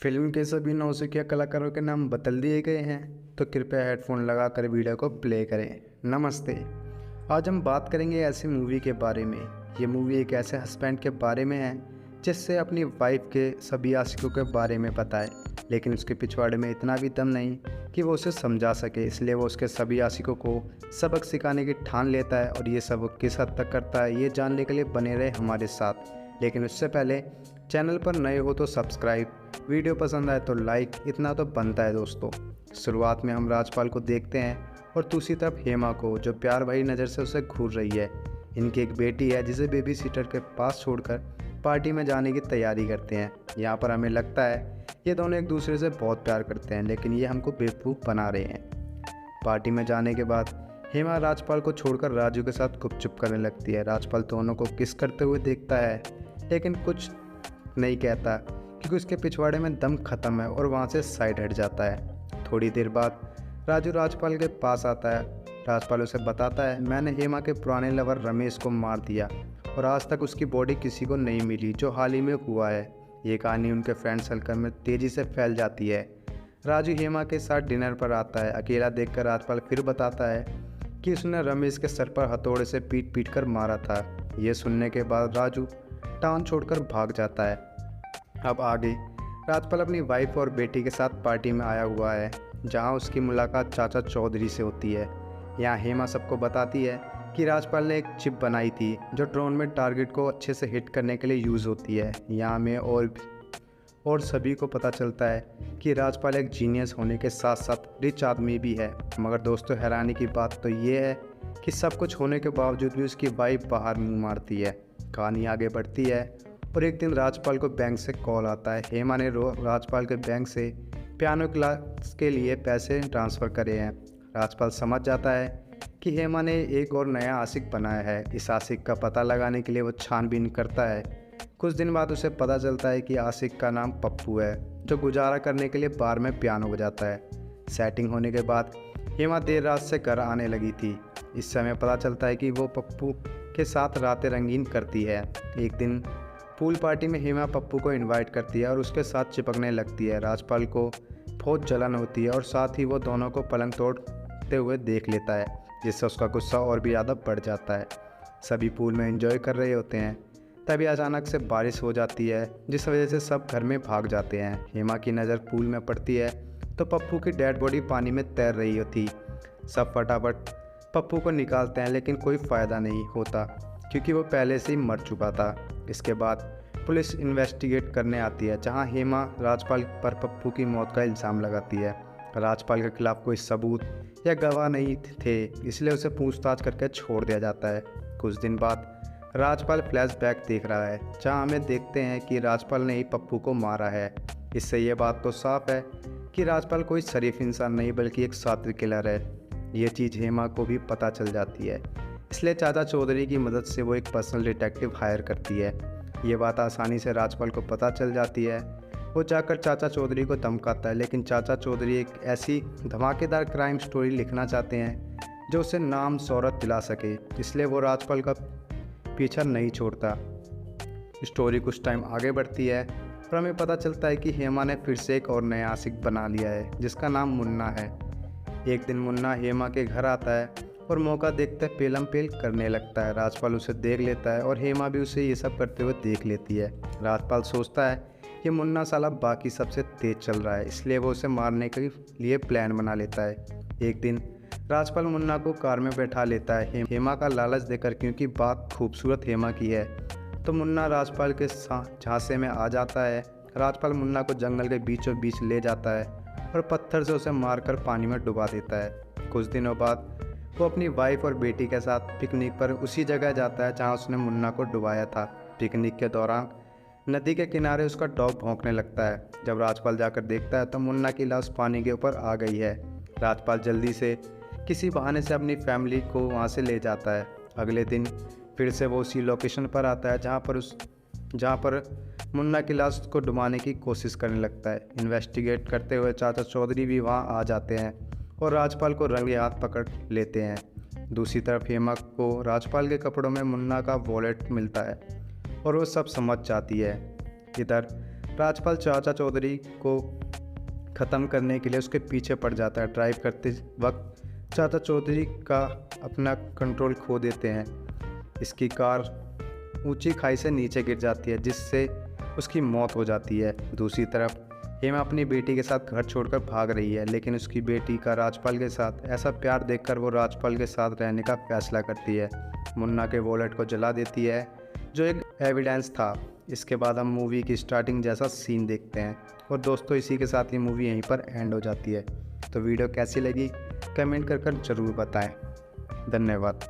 Film के सभी नौसिखिया कलाकारों के नाम बदल दिए गए हैं, तो कृपया हेडफोन लगाकर वीडियो को प्ले करें। नमस्ते। आज हम बात करेंगे ऐसी मूवी के बारे में। ये मूवी एक ऐसे हस्बैंड के बारे में है जिससे अपनी वाइफ के सभी आशिकों के बारे में बताए, लेकिन उसके पिछवाड़े में इतना भी दम नहीं कि वो उसे समझा सके। इसलिए वो उसके सभी आशिकों को सबक सिखाने की ठान लेता है, और ये सब किस हद तक करता है ये जानने के लिए बने रहे हमारे साथ। लेकिन उससे पहले चैनल पर नए हो तो सब्सक्राइब, वीडियो पसंद आए तो लाइक, इतना तो बनता है दोस्तों। शुरुआत में हम राजपाल को देखते हैं और दूसरी तरफ हेमा को, जो प्यार भरी नज़र से उसे घूर रही है। इनकी एक बेटी है जिसे बेबी सीटर के पास छोड़कर पार्टी में जाने की तैयारी करते हैं। यहाँ पर हमें लगता है ये दोनों एक दूसरे से बहुत प्यार करते हैं, लेकिन ये हमको बेवकूफ़ बना रहे हैं। पार्टी में जाने के बाद हेमा राजपाल को छोड़कर राजू के साथ गुपचुप करने लगती है। राजपाल दोनों को किस करते हुए देखता है, लेकिन कुछ नहीं कहता क्योंकि उसके पिछवाड़े में दम खत्म है और वहाँ से साइड हट जाता है। थोड़ी देर बाद राजू राजपाल के पास आता है। राजपाल उसे बताता है, मैंने हेमा के पुराने लवर रमेश को मार दिया और आज तक उसकी बॉडी किसी को नहीं मिली, जो हाल ही में हुआ है। ये कहानी उनके फ्रेंड सर्कल में तेज़ी से फैल जाती है। राजू हेमा के साथ डिनर पर आता है। अकेला देखकर राजपाल फिर बताता है कि उसने रमेश के सर पर हथौड़े से पीट पीट कर मारा था। ये सुनने के बाद राजू टाउन छोड़कर भाग जाता है। अब आगे राजपाल अपनी वाइफ और बेटी के साथ पार्टी में आया हुआ है, जहां उसकी मुलाकात चाचा चौधरी से होती है। यहाँ हेमा सबको बताती है कि राजपाल ने एक चिप बनाई थी जो ड्रोन में टारगेट को अच्छे से हिट करने के लिए यूज़ होती है। यहाँ में और सभी को पता चलता है कि राजपाल एक जीनियस होने के साथ साथ रिच आदमी भी है। मगर दोस्तों, हैरानी की बात तो ये है कि सब कुछ होने के बावजूद भी उसकी वाइफ बाहर मुँह मारती है। कहानी आगे बढ़ती है और एक दिन राजपाल को बैंक से कॉल आता है। हेमा ने राजपाल के बैंक से पियानो क्लास के लिए पैसे ट्रांसफ़र करे हैं। राजपाल समझ जाता है कि हेमा ने एक और नया आशिक बनाया है। इस आशिक का पता लगाने के लिए वो छानबीन करता है। कुछ दिन बाद उसे पता चलता है कि आशिक का नाम पप्पू है, जो गुजारा करने के लिए बार में पियानो बजाता है। सेटिंग होने के बाद हेमा देर रात से घर आने लगी थी। इस समय पता चलता है कि वो पप्पू के साथ रातें रंगीन करती है। एक दिन पूल पार्टी में हेमा पप्पू को इनवाइट करती है और उसके साथ चिपकने लगती है। राजपाल को बहुत जलन होती है और साथ ही वो दोनों को पलंग तोड़ते हुए देख लेता है, जिससे उसका गुस्सा और भी ज़्यादा बढ़ जाता है। सभी पूल में एंजॉय कर रहे होते हैं, तभी अचानक से बारिश हो जाती है, जिस वजह से सब घर में भाग जाते हैं। हेमा की नज़र पूल में पड़ती है तो पप्पू की डेड बॉडी पानी में तैर रही होती। सब फटाफट पप्पू को निकालते हैं, लेकिन कोई फ़ायदा नहीं होता क्योंकि वो पहले से ही मर चुका था। इसके बाद पुलिस इन्वेस्टिगेट करने आती है, जहां हेमा राजपाल पर पप्पू की मौत का इल्ज़ाम लगाती है। राजपाल के खिलाफ कोई सबूत या गवाह नहीं थे, इसलिए उसे पूछताछ करके छोड़ दिया जाता है। कुछ दिन बाद राजपाल फ्लैशबैक देख रहा है, जहां हमें देखते हैं कि राजपाल ने ही पप्पू को मारा है। इससे ये बात तो साफ है कि राजपाल कोई शरीफ इंसान नहीं बल्कि एक सात्विक किलर है। ये चीज़ हेमा को भी पता चल जाती है, इसलिए चाचा चौधरी की मदद से वो एक पर्सनल डिटेक्टिव हायर करती है। ये बात आसानी से राजपाल को पता चल जाती है। वो जाकर चाचा चौधरी को धमकाता है, लेकिन चाचा चौधरी एक ऐसी धमाकेदार क्राइम स्टोरी लिखना चाहते हैं जो उसे नाम शोहरत दिला सके, इसलिए वो राजपाल का पीछा नहीं छोड़ता। स्टोरी कुछ टाइम आगे बढ़ती है और हमें पता चलता है कि हेमा ने फिर से एक और नया आशिक बना लिया है, जिसका नाम मुन्ना है। एक दिन मुन्ना हेमा के घर आता है और मौका देखते पेलम पेल करने लगता है। राजपाल उसे देख लेता है और हेमा भी उसे ये सब करते हुए देख लेती है। राजपाल सोचता है कि मुन्ना साला बाकी सबसे तेज चल रहा है, इसलिए वो उसे मारने के लिए प्लान बना लेता है। एक दिन राजपाल मुन्ना को कार में बैठा लेता है हेमा का लालच देकर, क्योंकि बात खूबसूरत हेमा की है। तो मुन्ना राजपाल के झांसे में आ जाता है। राजपाल मुन्ना को जंगल के बीचों बीच ले जाता है और पत्थर से उसे मारकर पानी में डुबा देता है। कुछ दिनों बाद वो अपनी वाइफ और बेटी के साथ पिकनिक पर उसी जगह जाता है जहां उसने मुन्ना को डुबाया था। पिकनिक के दौरान नदी के किनारे उसका डॉग भौंकने लगता है। जब राजपाल जाकर देखता है तो मुन्ना की लाश पानी के ऊपर आ गई है। राजपाल जल्दी से किसी बहाने से अपनी फैमिली को वहां से ले जाता है। अगले दिन फिर से वो उसी लोकेशन पर आता है जहाँ पर मुन्ना की लाश को डुबाने की कोशिश करने लगता है। इन्वेस्टिगेट करते हुए चाचा चौधरी भी वहाँ आ जाते हैं और राजपाल को रंगे हाथ पकड़ लेते हैं। दूसरी तरफ हेमा को राजपाल के कपड़ों में मुन्ना का वॉलेट मिलता है और वो सब समझ जाती है। इधर राजपाल चाचा चौधरी को ख़त्म करने के लिए उसके पीछे पड़ जाता है। ड्राइव करते वक्त चाचा चौधरी का अपना कंट्रोल खो देते हैं। इसकी कार ऊंची खाई से नीचे गिर जाती है जिससे उसकी मौत हो जाती है। दूसरी तरफ हेमा अपनी बेटी के साथ घर छोड़कर भाग रही है, लेकिन उसकी बेटी का राजपाल के साथ ऐसा प्यार देखकर वो राजपाल के साथ रहने का फैसला करती है। मुन्ना के वॉलेट को जला देती है जो एक एविडेंस था। इसके बाद हम मूवी की स्टार्टिंग जैसा सीन देखते हैं। और दोस्तों, इसी के साथ ये मूवी यहीं पर एंड हो जाती है। तो वीडियो कैसी लगी कमेंट कर ज़रूर बताएं। धन्यवाद।